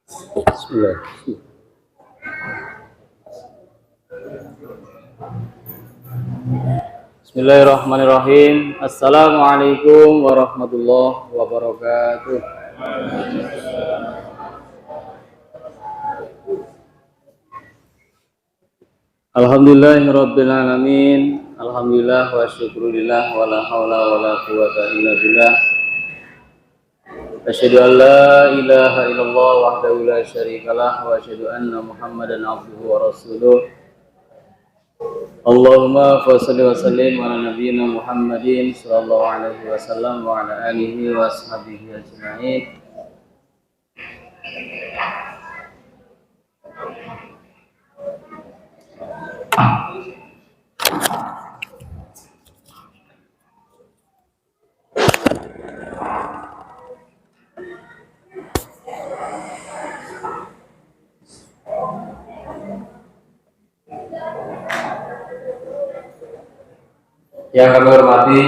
Bismillah. Bismillahirrahmanirrahim. Assalamualaikum warahmatullahi wabarakatuh. Alhamdulillahirabbil alamin. Alhamdulillah wa syukurillah wa la haula wa la quwwata illa billah. Asyhadu an la ilaha illallah wahdahu la syarikalah wa asyhadu anna Muhammadan abduhu wa rasuluh. Allahumma shalli wa sallim ala nabiyyina Muhammadin sallallahu alaihi wasallam wa ala alihi wa ashabihi ajma'in. Yang kami hormati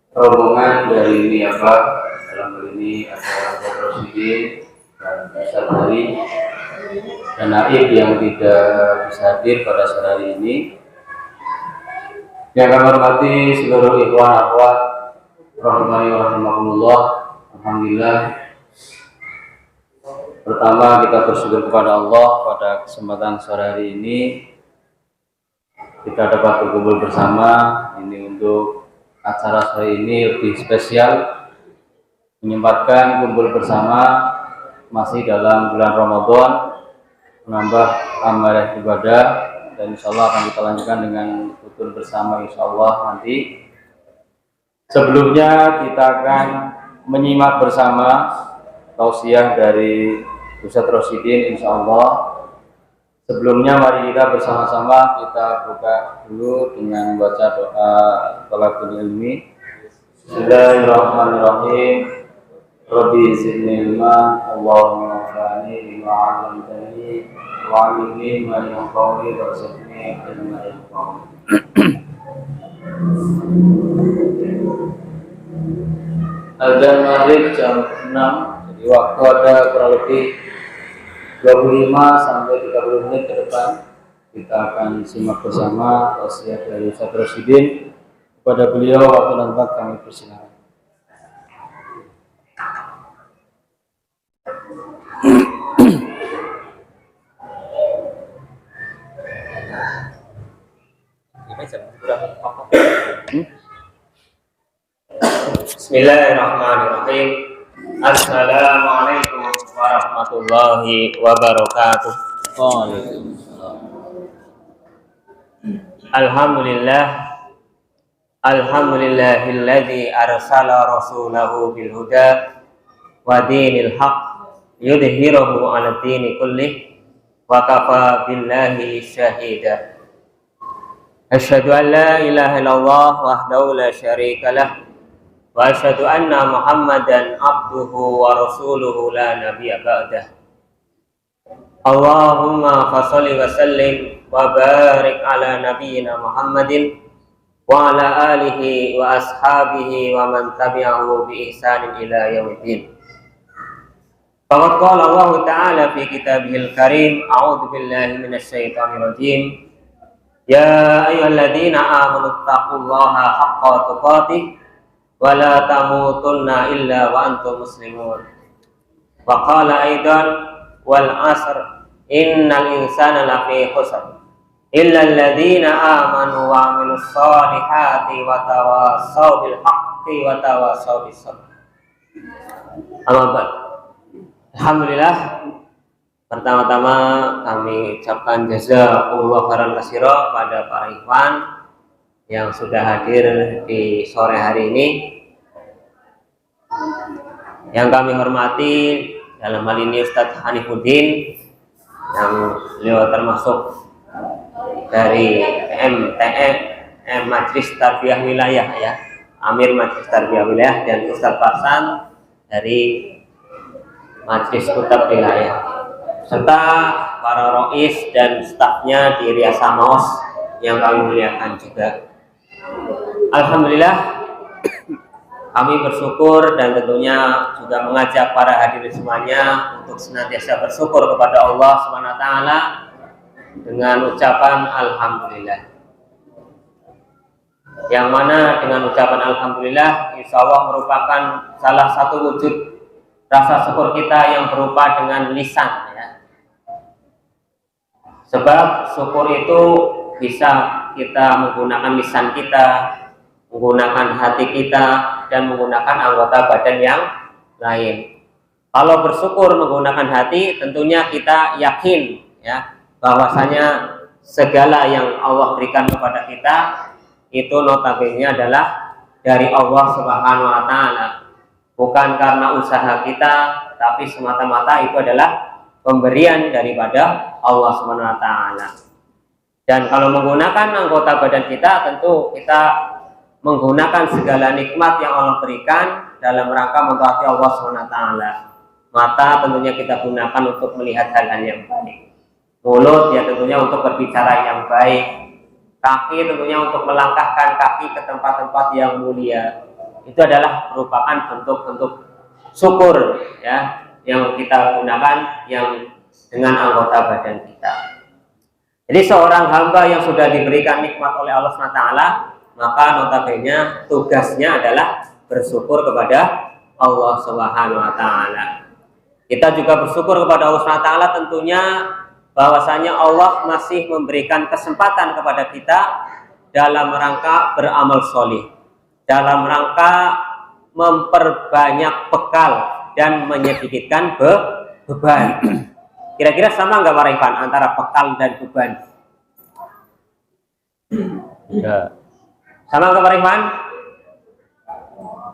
rombongan dari Niaba, dalam hal ini ada Bapak Presiden dan Ustaz Hari dan Naib yang tidak bisa hadir pada sore hari ini. Yang kami hormati seluruh ikhwan akhwat rahimani wa rahimakumullah. Alhamdulillah, pertama kita bersyukur kepada Allah pada kesempatan sore hari ini kita dapat berkumpul bersama. Ini untuk acara sore ini lebih spesial, menyempatkan kumpul bersama masih dalam bulan Ramadan, menambah amal ibadah, dan insya Allah akan kita lanjutkan dengan kumpul bersama insya Allah nanti. Sebelumnya kita akan menyimak bersama tausiah dari Ustaz Rosidin insya Allah. Sebelumnya mari kita bersama-sama kita buka dulu dengan baca doa thalabul ilmi. Bismillahirrahmanirrahim. Rabbi zidni ilma, Allahumma anfa'ni bima 'allamtani wa 'allimni ma yanfa'uni warzuqni ilman yanfa'uni. Adzan maghrib jam 6, jadi waktu ada kurang lebih 25 sampai 30 menit ke depan. Kita akan simak bersama tausiah dari Ustaz Rosidin. Kepada beliau waktu dan tempat kami persilakan. Bismillahirrahmanirrahim. Assalamualaikum warahmatullahi wabarakatuh. Alhamdulillahilladzi arsala rasulahu bil huda wa dinil haqq yudhhirahu 'ala dini kullih wa kafa billahi syahida. Asyhadu an la ilaha illallah wahdahu la syarika lah wa asyhadu anna Muhammadan abduhu wa rasuluhu la nabiyya ba'dah. Allahumma fasholli wa sallim wa barik ala nabiyyina Muhammadin wa ala alihi wa ashabihi wa man tabi'ahu bi ihsanin ila yaumiddin. Faqad qala Allah ta'ala fi kitabihil karim, a'udzu billahi minasy syaithanir rajim. Ya ayyuhalladzina amanu taqullaha haqqa tuqatih wa la tamutunna illa wa antum muslimun. Wa qala aidan wal 'asr innal insana lafi khusr illa alladzina amanu wa 'amilus solihati wa tawassaw bil haqqi wa tawassaw bis sabr. Amma ba'd. Alhamdulillah, pertama-tama kami ucapkan jazakumullah khairan katsira pada para ikhwan yang sudah hadir di sore hari ini. Yang kami hormati dalam hal ini Ustadz Hanifuddin, yang beliau termasuk dari MTM Majelis Tarbiyah Wilayah ya, Amir Majelis Tarbiyah Wilayah, dan Ustadz Farsan dari Majelis Kutab Wilayah, serta para rois dan stafnya di Riasa Maos yang kami muliakan juga. Alhamdulillah, kami bersyukur dan tentunya juga mengajak para hadirin semuanya untuk senantiasa bersyukur kepada Allah Subhanahu wa taala dengan ucapan alhamdulillah. Yang mana dengan ucapan alhamdulillah insya Allah merupakan salah satu wujud rasa syukur kita yang berupa dengan lisan, ya. Sebab syukur itu bisa kita menggunakan lisan kita, menggunakan hati kita, dan menggunakan anggota badan yang lain. Kalau bersyukur menggunakan hati, tentunya kita yakin, ya, bahwasanya segala yang Allah berikan kepada kita itu notabene adalah dari Allah Subhanahu wa taala. Bukan karena usaha kita, tapi semata-mata itu adalah pemberian daripada Allah Subhanahu wa taala. Dan kalau menggunakan anggota badan kita, tentu kita menggunakan segala nikmat yang Allah berikan dalam rangka mentaati Allah Subhanahu wa taala. Mata tentunya kita gunakan untuk melihat hal-hal yang baik. Mulut ya tentunya untuk berbicara yang baik. Kaki tentunya untuk melangkahkan kaki ke tempat-tempat yang mulia. Itu adalah merupakan bentuk-bentuk syukur, ya, yang kita gunakan yang dengan anggota badan kita. Jadi seorang hamba yang sudah diberikan nikmat oleh Allah SWT, maka notabene tugasnya adalah bersyukur kepada Allah Subhanahu wa taala. Kita juga bersyukur kepada Allah SWT tentunya bahwasanya Allah masih memberikan kesempatan kepada kita dalam rangka beramal solih, dalam rangka memperbanyak bekal dan menyedikitkan beban. Kira-kira sama nggak Pak Rifan antara bekal dan beban? Ya. Sama nggak Pak Rifan?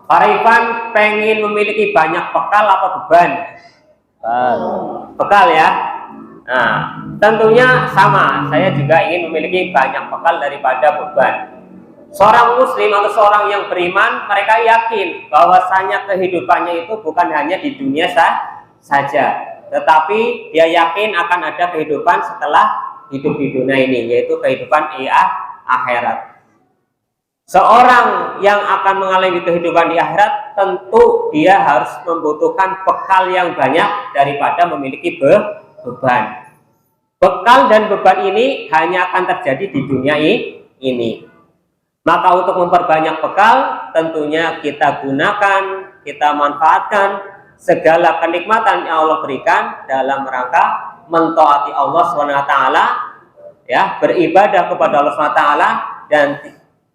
Pak Rifan pengen memiliki banyak bekal apa beban? Bekal ya. Nah, tentunya sama. Saya juga ingin memiliki banyak bekal daripada beban. Seorang muslim atau seorang yang beriman, mereka yakin bahwasanya kehidupannya itu bukan hanya di dunia saja, tetapi dia yakin akan ada kehidupan setelah hidup di dunia ini, yaitu kehidupan akhirat. Seorang yang akan mengalami kehidupan di akhirat, tentu dia harus membutuhkan bekal yang banyak daripada memiliki beban. Bekal dan beban ini hanya akan terjadi di dunia ini. Maka untuk memperbanyak bekal, tentunya kita gunakan, kita manfaatkan segala kenikmatan yang Allah berikan dalam rangka mentaati Allah SWT, ya, beribadah kepada Allah SWT, dan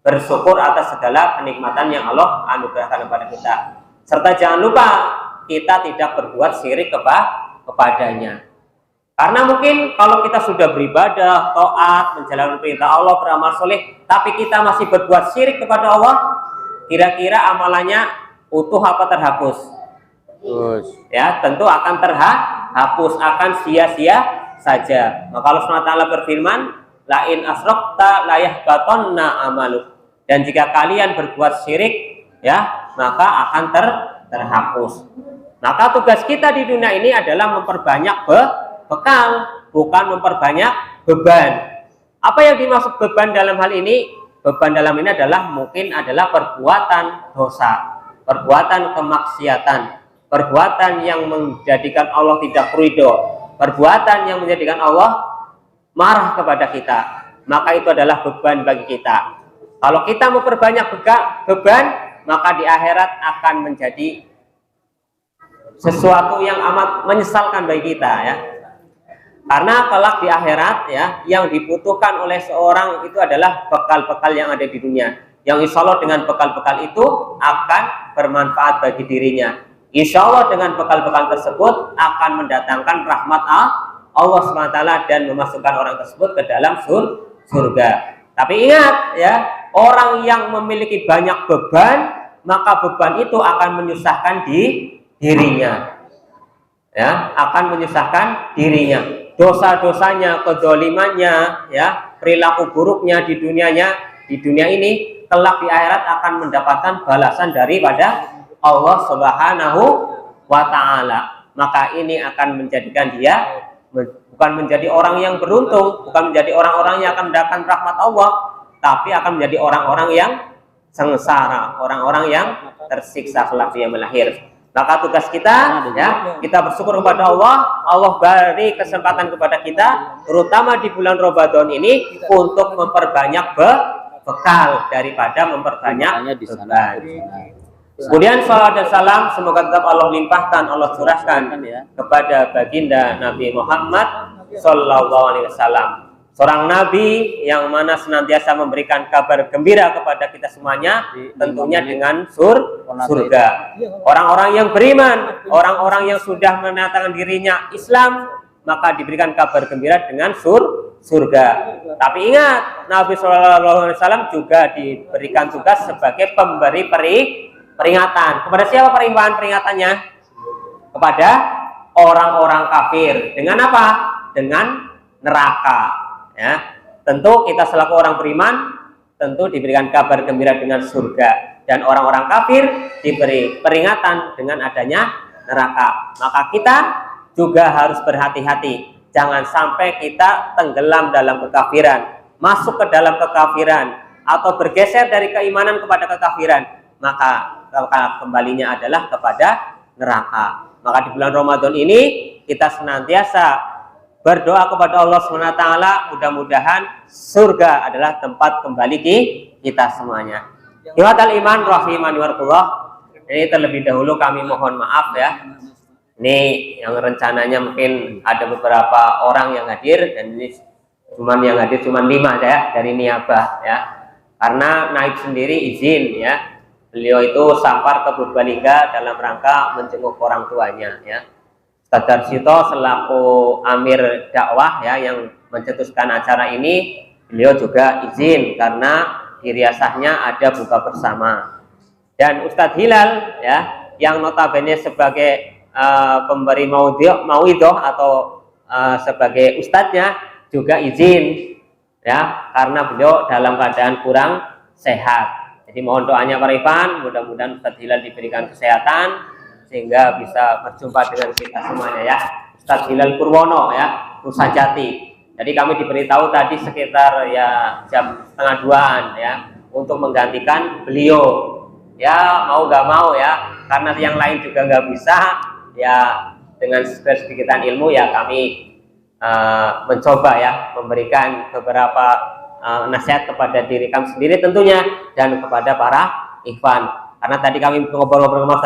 bersyukur atas segala kenikmatan yang Allah anugerahkan kepada kita. Serta jangan lupa kita tidak berbuat syirik kepadanya. Karena mungkin kalau kita sudah beribadah, taat, menjalankan perintah Allah, beramal soleh, tapi kita masih berbuat syirik kepada Allah, kira-kira amalannya utuh apa terhapus? Ya, tentu akan terhapus, akan sia-sia saja. Maka Allah SWT berfirman, la in asrakta la yahbatonna amaluk. Dan jika kalian berbuat syirik, ya, maka akan terhapus. Maka tugas kita di dunia ini adalah memperbanyak bekal, bukan memperbanyak beban. Apa yang dimaksud beban dalam hal ini? Beban dalam ini adalah mungkin adalah perbuatan dosa, perbuatan kemaksiatan, perbuatan yang menjadikan Allah tidak ridho, perbuatan yang menjadikan Allah marah kepada kita. Maka itu adalah beban bagi kita. Kalau kita memperbanyak beban, maka di akhirat akan menjadi sesuatu yang amat menyesalkan bagi kita, ya. Karena kelak di akhirat, ya, yang dibutuhkan oleh seorang itu adalah bekal-bekal yang ada di dunia. Yang insya Allah dengan bekal-bekal itu akan bermanfaat bagi dirinya. Insya Allah dengan bekal-bekal tersebut akan mendatangkan rahmat Allah SWT dan memasukkan orang tersebut ke dalam surga. Tapi ingat, ya, orang yang memiliki banyak beban, maka beban itu akan menyusahkan dirinya. Ya, akan menyusahkan dirinya. Dosa-dosanya, kezalimannya, ya, perilaku buruknya di dunia ini, kelak di akhirat akan mendapatkan balasan daripada Allah Subhanahu wa taala. Maka ini akan menjadikan dia bukan menjadi orang yang beruntung, bukan menjadi orang-orang yang akan mendapatkan rahmat Allah, tapi akan menjadi orang-orang yang sengsara, orang-orang yang tersiksa kelak di yaumil akhir. Maka tugas kita ya, kita bersyukur kepada Allah. Allah beri kesempatan kepada kita, terutama di bulan Ramadan ini, untuk memperbanyak bekal daripada memperbanyak beban. Kemudian salam dan salam semoga tetap Allah limpahkan, Allah curahkan kepada baginda Nabi Muhammad Sallallahu Alaihi Wasallam, seorang Nabi yang mana senantiasa memberikan kabar gembira kepada kita semuanya, tentunya dengan surga. Orang-orang yang beriman, orang-orang yang sudah menyatakan dirinya Islam, maka diberikan kabar gembira dengan surga. Tapi ingat, Nabi Sallallahu Alaihi Wasallam juga diberikan tugas sebagai pemberi peringatan. Kepada siapa peringatannya? Kepada orang-orang kafir. Dengan apa? Dengan neraka. Ya, tentu kita selaku orang beriman tentu diberikan kabar gembira dengan surga, dan orang-orang kafir diberi peringatan dengan adanya neraka. Maka kita juga harus berhati-hati, jangan sampai kita tenggelam dalam kekafiran, masuk ke dalam kekafiran, atau bergeser dari keimanan kepada kekafiran, maka kembalinya adalah kepada neraka. Maka di bulan Ramadan ini kita senantiasa berdoa kepada Allah SWT, mudah-mudahan surga adalah tempat kembali kita semuanya. Ikhwatal iman rahimani warahmatullah. Ini terlebih dahulu kami mohon maaf ya. Ini yang rencananya mungkin ada beberapa orang yang hadir, dan ini yang hadir cuma 5 ya dari niabah ya. Karena naik sendiri izin ya. Beliau itu safar ke Purbalingga dalam rangka menjenguk orang tuanya ya. Ustaz Darsito selaku amir dakwah ya yang mencetuskan acara ini, beliau juga izin karena di riasahnya ada buka bersama. Dan Ustadz Hilal ya yang notabene sebagai pemberi mauidhah atau sebagai ustadznya juga izin ya, karena beliau dalam keadaan kurang sehat. Jadi mohon doanya para ikhwan, mudah-mudahan Ustadz Hilal diberikan kesehatan sehingga bisa berjumpa dengan kita semuanya ya. Ustadz Hilal Purwono ya, Nusa Jati. Jadi kami diberitahu tadi sekitar ya jam 1:30-an ya untuk menggantikan beliau. Ya mau gak mau ya, karena yang lain juga nggak bisa ya, dengan sedikitan ilmu ya kami mencoba ya memberikan beberapa nasihat kepada diri kami sendiri tentunya, dan kepada para ikhwan. Karena tadi kami ngobrol-ngobrol sama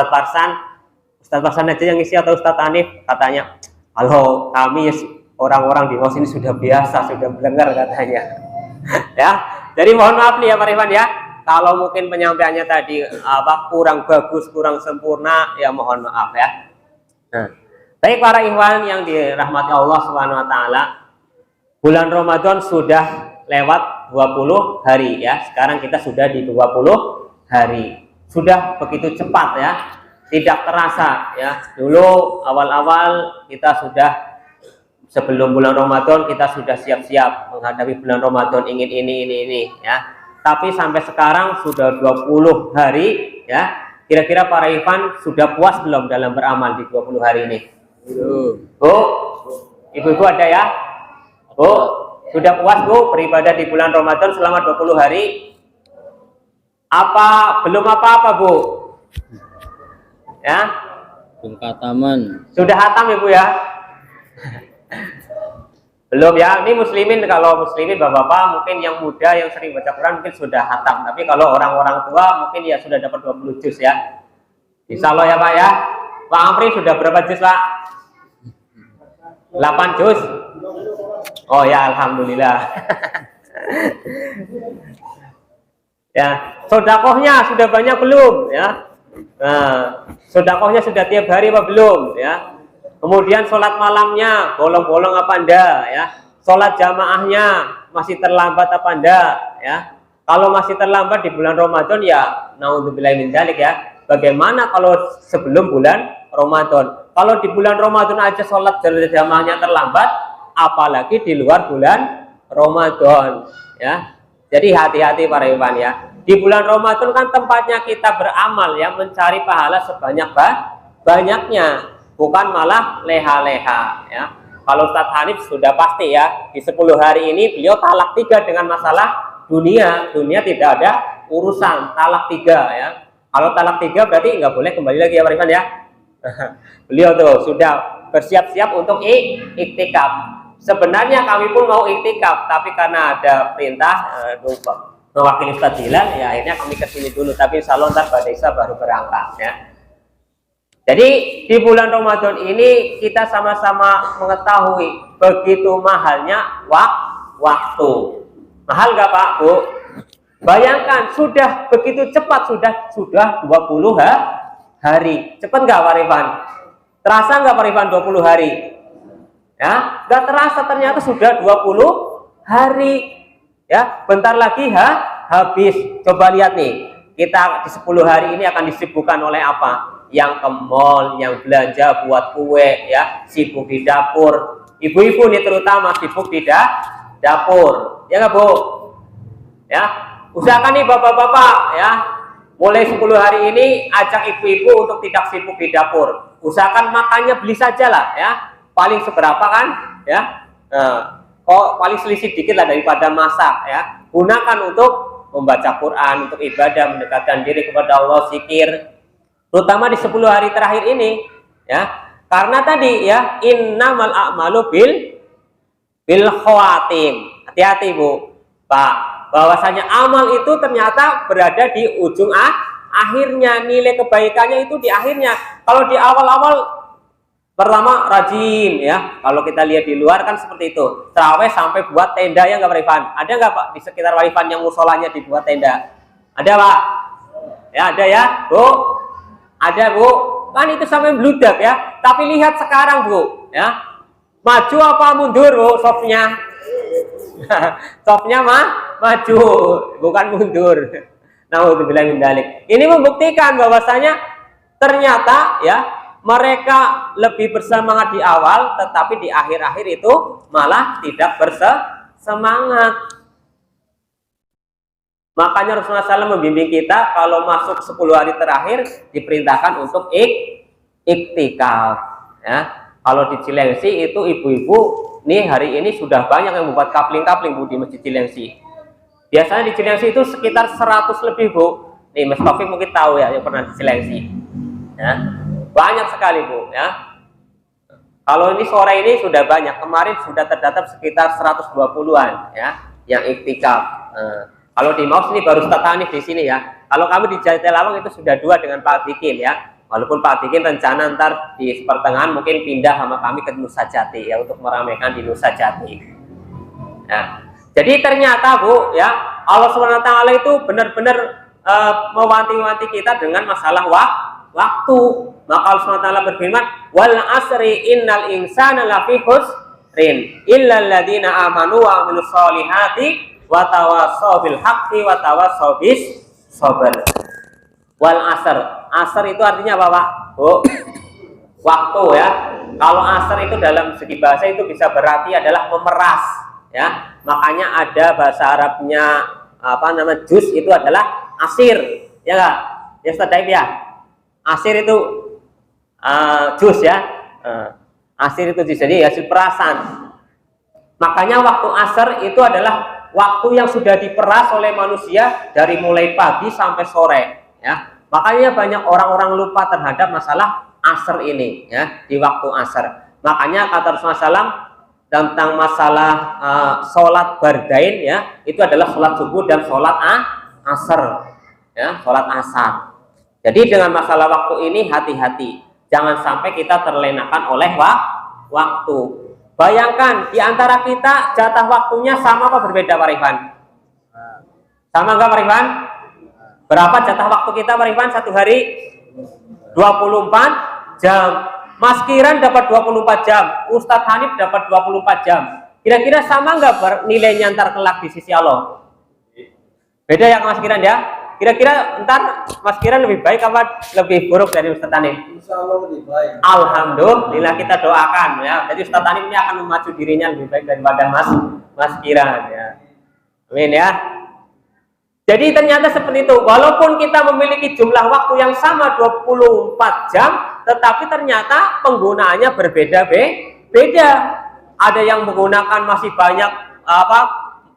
Ustadz Farsan aja yang isi atau Ustadz Hanif, katanya kalau kami orang-orang di house ini sudah biasa, sudah mendengar katanya. Ya, jadi mohon maaf nih ya Pak Ikhwan ya, kalau mungkin penyampaiannya tadi kurang bagus, kurang sempurna, ya mohon maaf ya. Nah, baik para ikhwan yang dirahmati Allah Subhanahu wa taala, bulan Ramadan sudah lewat 20 hari ya. Sekarang kita sudah di 20 hari. Sudah begitu cepat ya. Tidak terasa ya. Dulu awal-awal kita sudah, sebelum bulan Ramadan kita sudah siap-siap menghadapi bulan Ramadan, ingin ini ya. Tapi sampai sekarang sudah 20 hari ya. Kira-kira para ikhwan sudah puas belum dalam beramal di 20 hari ini? Bu, ibu-ibu ada ya? Bu, sudah puas Bu beribadah di bulan Ramadan selama 20 hari? Apa belum apa-apa Bu? Ya? Belum khataman. Sudah hatam Ibu ya? Belum ya? Ini muslimin, kalau muslimin bapak-bapak mungkin yang muda yang sering baca Quran mungkin sudah hatam. Tapi kalau orang-orang tua mungkin ya sudah dapat 20 juz ya. Insya Allah ya Pak ya. Pak Amri sudah berapa juz Pak? 8 juz? Oh ya, alhamdulillah. Ya, sodakohnya sudah banyak belum ya? Nah, sodakohnya sudah tiap hari apa belum ya? Kemudian sholat malamnya bolong-bolong apa enggak ya? Sholat jamaahnya masih terlambat apa enggak ya? Kalau masih terlambat di bulan Ramadan ya naudzubillahi min dzalik ya. Bagaimana kalau sebelum bulan Ramadan? Kalau di bulan Ramadan aja sholat jamaahnya terlambat, apalagi di luar bulan Ramadan ya. Jadi hati-hati para ikhwan ya. Di bulan Ramadan kan tempatnya kita beramal ya, mencari pahala sebanyak-banyaknya, bukan malah leha-leha ya. Kalau Ustadz Hanif sudah pasti ya, di 10 hari ini beliau talak 3 dengan masalah dunia. Dunia tidak ada urusan talak 3 ya. Kalau talak 3 berarti nggak boleh kembali lagi ya Pak Rifan ya. Beliau tuh sudah bersiap-siap untuk iktikaf. Sebenarnya kami pun mau iktikaf, tapi karena ada perintah mewakili Ustaz Dilan, ya akhirnya kami kesini dulu. Tapi insya Allah ntar pada Isa baru berangkat ya. Jadi di bulan Ramadan ini kita sama-sama mengetahui begitu mahalnya waktu. Mahal nggak Pak Bu? Bayangkan sudah begitu cepat, sudah 20 hari. Cepat nggak Pak Rifan? Terasa nggak Pak Rifan 20 hari? Ya, nggak terasa, ternyata sudah 20 hari. Ya, bentar lagi habis. Coba lihat nih, kita di 10 hari ini akan disibukkan oleh apa? Yang ke mall, yang belanja buat kue, ya, sibuk di dapur. Ibu-ibu nih terutama sibuk di dapur. Ya nggak Bu? Ya, usahakan nih bapak-bapak ya, mulai 10 hari ini ajak ibu-ibu untuk tidak sibuk di dapur. Usahakan makannya beli saja lah ya, paling seberapa kan ya, kok paling selisih dikit lah daripada masak ya. Gunakan untuk membaca Quran, untuk ibadah, mendekatkan diri kepada Allah, zikir, terutama di 10 hari terakhir ini ya, karena tadi ya, innamal a'malu bil khawatim. Hati-hati Bu Pak, bahwasanya amal itu ternyata berada di ujung akhirnya, nilai kebaikannya itu di akhirnya. Kalau di awal-awal pertama rajin ya, kalau kita lihat di luar kan seperti itu, terawih sampai buat tenda ya nggak Pak Rifan? Ada nggak Pak di sekitar Pak Rifan yang musolanya dibuat tenda? Ada Pak? Ya ada ya Bu? Ada Bu? Kan itu sampai bludak ya. Tapi lihat sekarang Bu ya, maju apa mundur Bu sofnya? Sofnya maju, bukan mundur. Nauzubillah min dzalik. Ini membuktikan bahwasanya ternyata ya, mereka lebih bersemangat di awal, tetapi di akhir-akhir itu malah tidak bersemangat. Makanya Rasulullah SAW membimbing kita kalau masuk 10 hari terakhir diperintahkan untuk iktikaf ya. Kalau di Cilengsi itu ibu-ibu nih hari ini sudah banyak yang membuat kapling-kapling Bu di Masjid Cilengsi. Biasanya di Cilengsi itu sekitar 100 lebih Bu. Nih Mas Taufik mungkin tahu ya yang pernah di Cilengsi. Ya. Banyak sekali Bu ya. Kalau ini sore ini sudah banyak. Kemarin sudah terdapat sekitar 120-an ya yang iktikaf. Kalau di Maus ini baru Ustaz Hanif di sini ya. Kalau kami di Jatilawang itu sudah 2 dengan Pak Dikin ya. Walaupun Pak Dikin rencana ntar di pertengahan mungkin pindah sama kami ke Nusa Jati ya, untuk meramaikan di Nusa Jati. Ya. Jadi ternyata Bu ya, Allah SWT itu benar-benar mewanti-wanti kita dengan masalah waktu. Maka Allah SWT berfirman, wal asri innal insana lafi khusrin illa alladziina amanu wa 'amilus sholihati wa tawassaw bil haqqi wa tawassaw bis sabr. Wal asr itu artinya apa Pak? Bu, waktu ya. Kalau asr itu dalam segi bahasa itu bisa berarti adalah memeras ya. Makanya ada bahasa Arabnya apa nama jus itu adalah asir ya enggak? Ya Ustaz Daib ya. Asir itu jus ya. Asir itu jus, jadi hasil perasan. Makanya waktu asar itu adalah waktu yang sudah diperas oleh manusia dari mulai pagi sampai sore ya. Makanya banyak orang-orang lupa terhadap masalah asar ini ya, di waktu asar. Makanya kata Rasulullah SAW tentang masalah sholat bardain ya, itu adalah sholat subuh dan sholat asar ya, sholat asar. Jadi dengan masalah waktu ini hati-hati, jangan sampai kita terlenakan oleh waktu. Bayangkan di antara kita jatah waktunya sama apa berbeda Pak Rifan? Sama enggak Pak Rifan? Berapa jatah waktu kita Pak Rifan satu hari? 24 jam. Mas Kiran dapat 24 jam, Ustadz Hanif dapat 24 jam. Kira-kira sama nggak nilainya ntar kelak di sisi Allah? Beda ya Mas Kiran ya? Kira-kira ntar Mas Kiran lebih baik apa lebih buruk dari Ustadz Hanif? Insya Allah lebih baik. Alhamdulillah, kita doakan ya. Jadi Ustadz Hanif ini akan memacu dirinya lebih baik daripada Mas Kiran ya. Amin ya. Jadi ternyata seperti itu, walaupun kita memiliki jumlah waktu yang sama 24 jam, tetapi ternyata penggunaannya berbeda-beda. Ada yang menggunakan masih banyak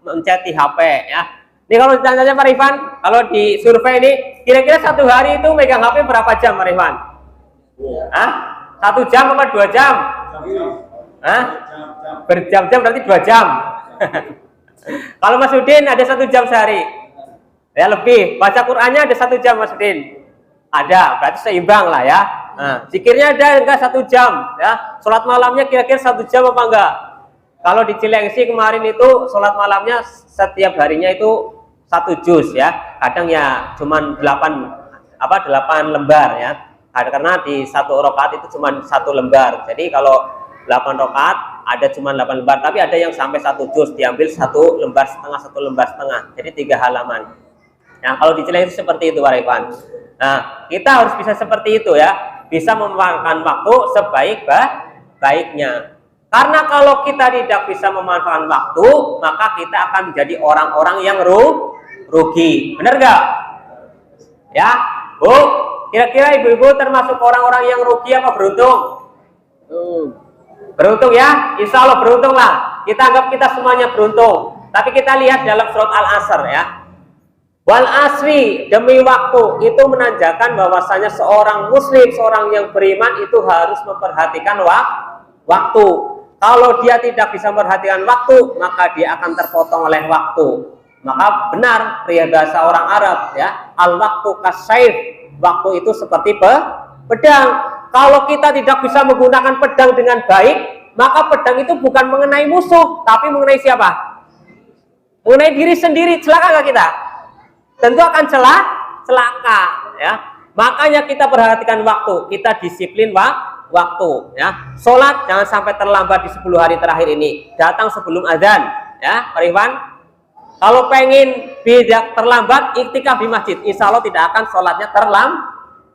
mencet di HP ya. Ini kalau ditanya Pak Rifan, kalau di survei ini, kira-kira satu hari itu megang HP berapa jam Pak Rifan? Hah? 1 jam apa 2 jam? Hah? Berjam-jam berarti 2 jam. Kalau Mas Udin ada 1 jam sehari, ya lebih. Baca Qurannya ada 1 jam Mas Udin, ada, berarti seimbang lah ya. Nah, zikirnya ada enggak 1 jam, ya. Sholat malamnya kira-kira 1 jam apa enggak? Kalau di Cilengsi kemarin itu sholat malamnya setiap harinya itu 1 juz ya. Kadang ya cuman 8 lembar ya. Karena di 1 rakaat itu cuma 1 lembar. Jadi kalau 8 rakaat ada cuma 8 lembar, tapi ada yang sampai 1 juz diambil 1 lembar setengah, 1 lembar setengah. Jadi 3 halaman. Nah, kalau di Cilengsi seperti itu Pak Rifan. Nah, kita harus bisa seperti itu ya. Bisa memanfaatkan waktu sebaik-baiknya. Karena kalau kita tidak bisa memanfaatkan waktu, maka kita akan menjadi orang-orang yang rugi. Benar nggak? Ya, Bu. Kira-kira ibu-ibu termasuk orang-orang yang rugi apa beruntung? Beruntung ya? Insya Allah beruntung lah. Kita anggap kita semuanya beruntung. Tapi kita lihat dalam surat Al-Asr ya. Wal asri, demi waktu, itu menandakan bahwasanya seorang muslim, seorang yang beriman itu harus memperhatikan waktu. Kalau dia tidak bisa memperhatikan waktu, maka dia akan terpotong oleh waktu. Maka benar peribahasa orang Arab ya, al-waktu kasaif, waktu itu seperti pedang. Kalau kita tidak bisa menggunakan pedang dengan baik, maka pedang itu bukan mengenai musuh, tapi mengenai siapa? Mengenai diri sendiri. Celaka gak kita? Tentu akan celaka ya. Makanya kita perhatikan waktu, kita disiplin waktu ya. Sholat jangan sampai terlambat di 10 hari terakhir ini. Datang sebelum azan ya, Pak Rifan. Kalau pengen tidak terlambat, iktikaf di masjid, insya Allah tidak akan sholatnya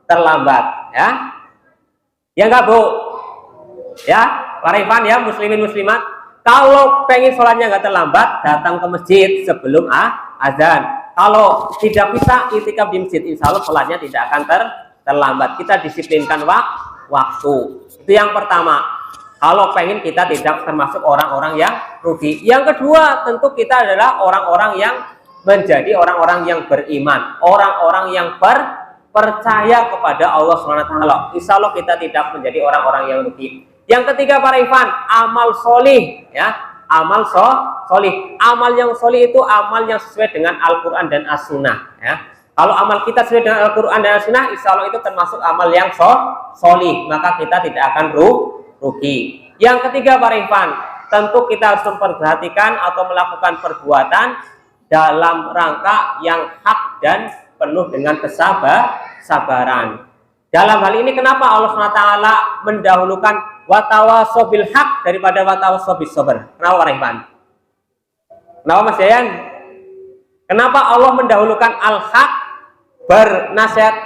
terlambat ya. Ya enggak Bu? Ya, Pak Rifan ya, muslimin muslimat. Kalau pengen sholatnya enggak terlambat, datang ke masjid sebelum azan. Kalau tidak bisa iktikaf di masjid, insya Allah sholatnya tidak akan terlambat. Kita disiplinkan waktu. Itu yang pertama. Kalau pengen kita tidak termasuk orang-orang yang rugi. Yang kedua, tentu kita adalah orang-orang yang menjadi orang-orang yang beriman, orang-orang yang percaya kepada Allah SWT. Insya Allah kita tidak menjadi orang-orang yang rugi. Yang ketiga Pak Rifan, amal solih ya. Amal solih. Amal yang solih itu amal yang sesuai dengan Al-Quran dan As-Sunnah ya. Kalau amal kita sesuai dengan Al-Quran dan As-Sunnah, insya Allah itu termasuk amal yang solih, maka kita tidak akan rugi. Yang ketiga Pak Rifan, tentu kita harus memperhatikan atau melakukan perbuatan dalam rangka yang hak dan penuh dengan kesabaran. Dalam hal ini kenapa Allah SWT mendahulukan watawasau bil haq daripada watawasau bis sabr? Kenapa Pak Rifan? Kenapa Mas Yayan? Kenapa Allah mendahulukan al-haq, bernasihat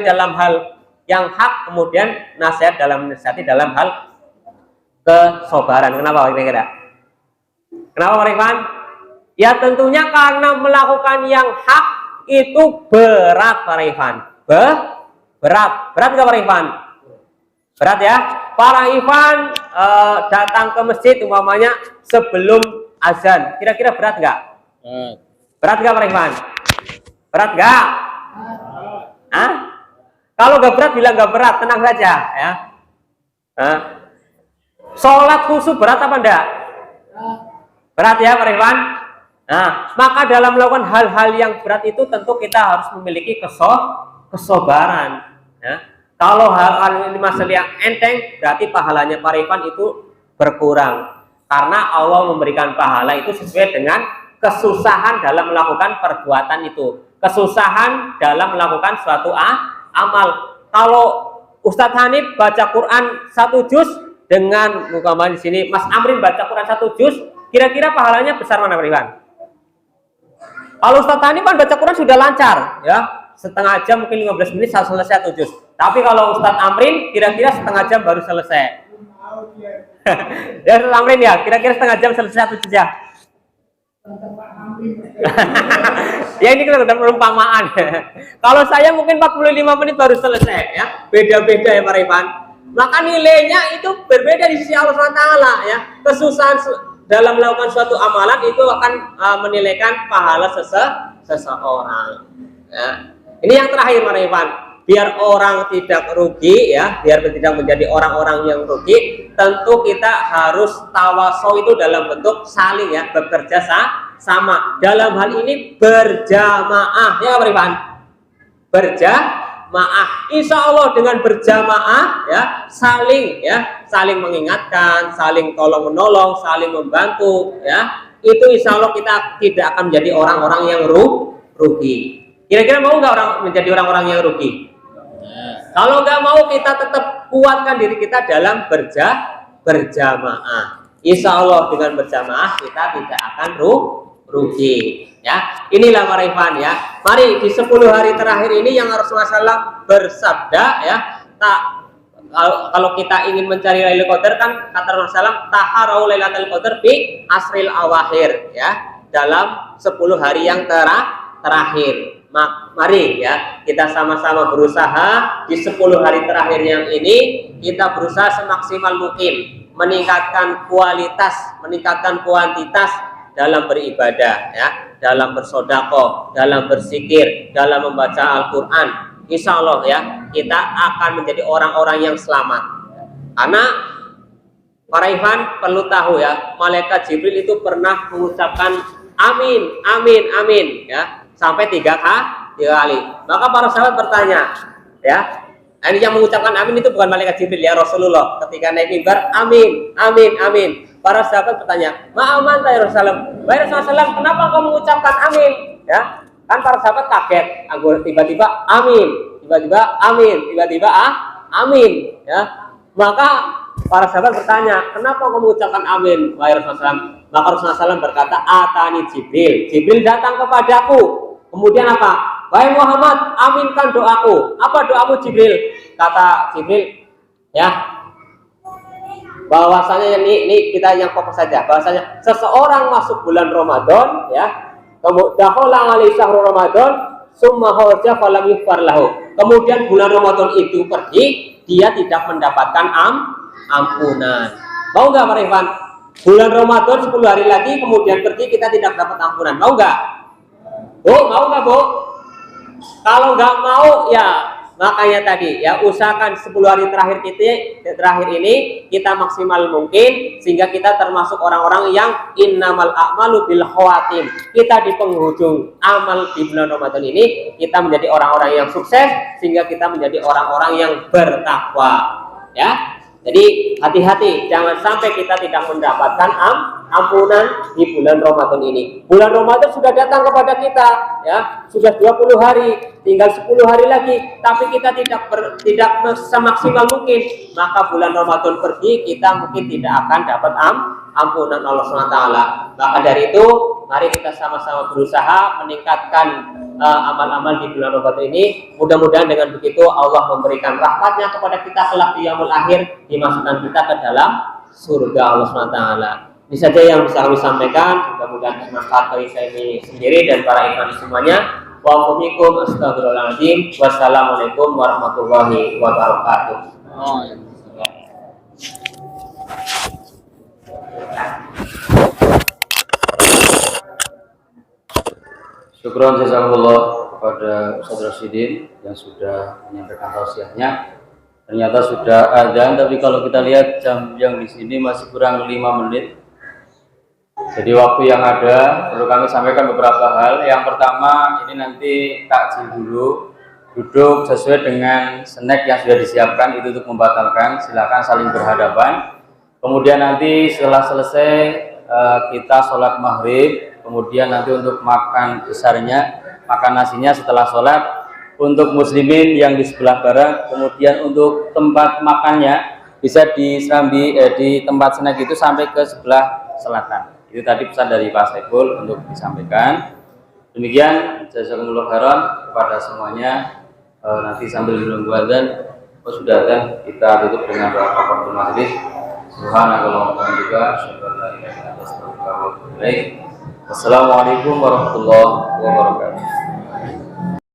dalam hal yang hak, kemudian nasihat menasihati dalam hal kesabaran? Kenapa kira-kira? Kenapa Pak Rifan? Ya tentunya karena melakukan yang hak itu berat Pak Rifan. Berat nggak Pak Rifan? Berat ya. Pak Rifan datang ke masjid umpamanya sebelum azan, kira-kira berat nggak? Berat nggak Pak Rifan? Berat nggak? Hah? Kalau nggak berat bilang nggak berat, tenang saja ya. Sholat khusyuk berat apa enggak? Berat ya Pak Rifan? Nah, maka dalam melakukan hal-hal yang berat itu tentu kita harus memiliki kesabaran ya. Kalau hal-hal ini masalah yang enteng, berarti pahalanya Pak Rifan itu berkurang. Karena Allah memberikan pahala itu sesuai dengan kesusahan dalam melakukan perbuatan itu. Kesusahan dalam melakukan suatu amal. Kalau Ustadz Hanif baca Quran 1 juz dengan mukaman di sini, Mas Amrin baca Quran 1 juz, kira-kira pahalanya besar mana Pak Rifan? Kalau Ustadz Hanif kan baca Quran sudah lancar ya. Setengah jam mungkin 15 menit selesai 1 juz. Tapi kalau Ustadz Amrin kira-kira setengah jam baru selesai. Ya Ustadz Amrin ya, kira-kira setengah jam selesai 1 juz ya. Ya ini kita udah perumpamaan. Kalau saya mungkin 45 menit baru selesai ya. Beda-beda ya Pak Rifan. Maka nilainya itu berbeda di sisi Allah SWT ya. Kesusahan dalam melakukan suatu amalan itu akan menilaikan pahala seseorang. Ya. Ini yang terakhir Mas Ivan, biar orang tidak rugi ya, biar tidak menjadi orang-orang yang rugi, tentu kita harus tawasau itu dalam bentuk saling ya, bekerja sama. Dalam hal ini berjamaah ya Mas Ivan. Berjamaah. Insya Allah dengan berjamaah ya, saling mengingatkan, saling tolong menolong, saling membantu ya. Itu insya Allah kita tidak akan menjadi orang-orang yang rugi. Kira-kira mau nggak orang menjadi orang-orang yang rugi? Kalau nggak mau, kita tetap kuatkan diri kita dalam berjamaah. Insya Allah dengan berjamaah kita tidak akan rugi. Ya, inilah Marifan ya. Mari di 10 hari terakhir ini yang Rasulullah SAW bersabda ya. Kalau kita ingin mencari Lailatul Qadar kan kata Rasulullah SAW, taharau Lailatul Qadar fi asril awakhir ya. Dalam 10 hari yang terakhir. Mari ya, kita sama-sama berusaha di 10 hari terakhir yang ini, kita berusaha semaksimal mungkin meningkatkan kualitas, meningkatkan kuantitas dalam beribadah ya, dalam bersedekah, dalam berzikir, dalam membaca Al-Qur'an. Insya Allah ya, kita akan menjadi orang-orang yang selamat. Karena para Ikhwan perlu tahu ya, malaikat Jibril itu pernah mengucapkan amin, amin, amin ya, sampai 3 kali. Maka para sahabat bertanya, ya, ini yang mengucapkan amin itu bukan malaikat Jibril ya, Rasulullah. Ketika naik mimbar, amin, amin, amin. Para sahabat bertanya, ma'aman ya Rasulullah. Wahai Rasulullah, kenapa kau mengucapkan amin? Ya, kan para sahabat kaget. Tiba-tiba amin, tiba-tiba amin, tiba-tiba amin. Ya, maka para sahabat bertanya, kenapa kau mengucapkan amin? Wahai Rasulullah. Maka Rasulullah SAW berkata, atani Jibril. Jibril datang kepadaku. Kemudian apa? Wahai Muhammad, aminkan doaku. Apa doamu Jibril? Kata Jibril, ya, bahwasanya ini kita yang fokus saja. Bahwasanya seseorang masuk bulan Ramadan, ya, dakhala alaihi syahrul Ramadan, summa kharaja falam yughfar lahu. Kemudian bulan Ramadan itu pergi, dia tidak mendapatkan ampunan. Mau nggak Pak Irfan? Bulan Ramadan 10 hari lagi, kemudian pergi, kita tidak dapat ampunan. Mau nggak? Bu, mau nggak Bu? Kalau nggak mau ya makanya tadi ya, usahakan 10 hari terakhir ini kita maksimal mungkin sehingga kita termasuk orang-orang yang innamal a'malu bil khawatim. Kita di penghujung amal di bulan Ramadan ini kita menjadi orang-orang yang sukses sehingga kita menjadi orang-orang yang bertakwa ya. Jadi hati-hati, jangan sampai kita tidak mendapatkan ampunan di bulan Ramadan ini. Bulan Ramadan sudah datang kepada kita, ya, sudah 20 hari, tinggal 10 hari lagi, tapi kita tidak semaksimal mungkin. Maka bulan Ramadan pergi, kita mungkin tidak akan dapat ampunan Allah SWT. Maka dari itu, mari kita sama-sama berusaha meningkatkan amal-amal di bulan Ramadan ini. Mudah-mudahan dengan begitu Allah memberikan rahmatnya kepada kita kelak di yaumul akhir, dimasukkan kita ke dalam surga Allah SWT. Ini saja yang bisa kami sampaikan. Mudah-mudahan bermanfaat bagi saya ini sendiri dan para ikhwan semuanya. Wa'alaikum astagfirullahaladzim. Wassalamualaikum warahmatullahi wabarakatuh. Syukron jazakallah kepada Ustaz Rasyidin yang sudah menyampaikan tausiahnya. Ternyata sudah adzan, tapi kalau kita lihat jam yang di sini masih kurang 5 menit. Jadi waktu yang ada perlu kami sampaikan beberapa hal. Yang pertama, ini nanti takjil dulu, duduk sesuai dengan snack yang sudah disiapkan, itu untuk membatalkan. Silakan saling berhadapan. Kemudian nanti setelah selesai kita sholat maghrib. Kemudian nanti untuk makan besarnya, makan nasinya setelah sholat untuk muslimin yang di sebelah barat. Kemudian untuk tempat makannya bisa di tempat snack itu sampai ke sebelah selatan. Itu tadi pesan dari Pak Saiful untuk disampaikan. Demikian, jazakumullah khairan kepada semuanya. Nanti sambil menunggu adzan, sudah adzan, kita tutup dengan doa kafaratul majlis. Subhanallah wa bihamdihi. Assalamualaikum warahmatullahi wabarakatuh.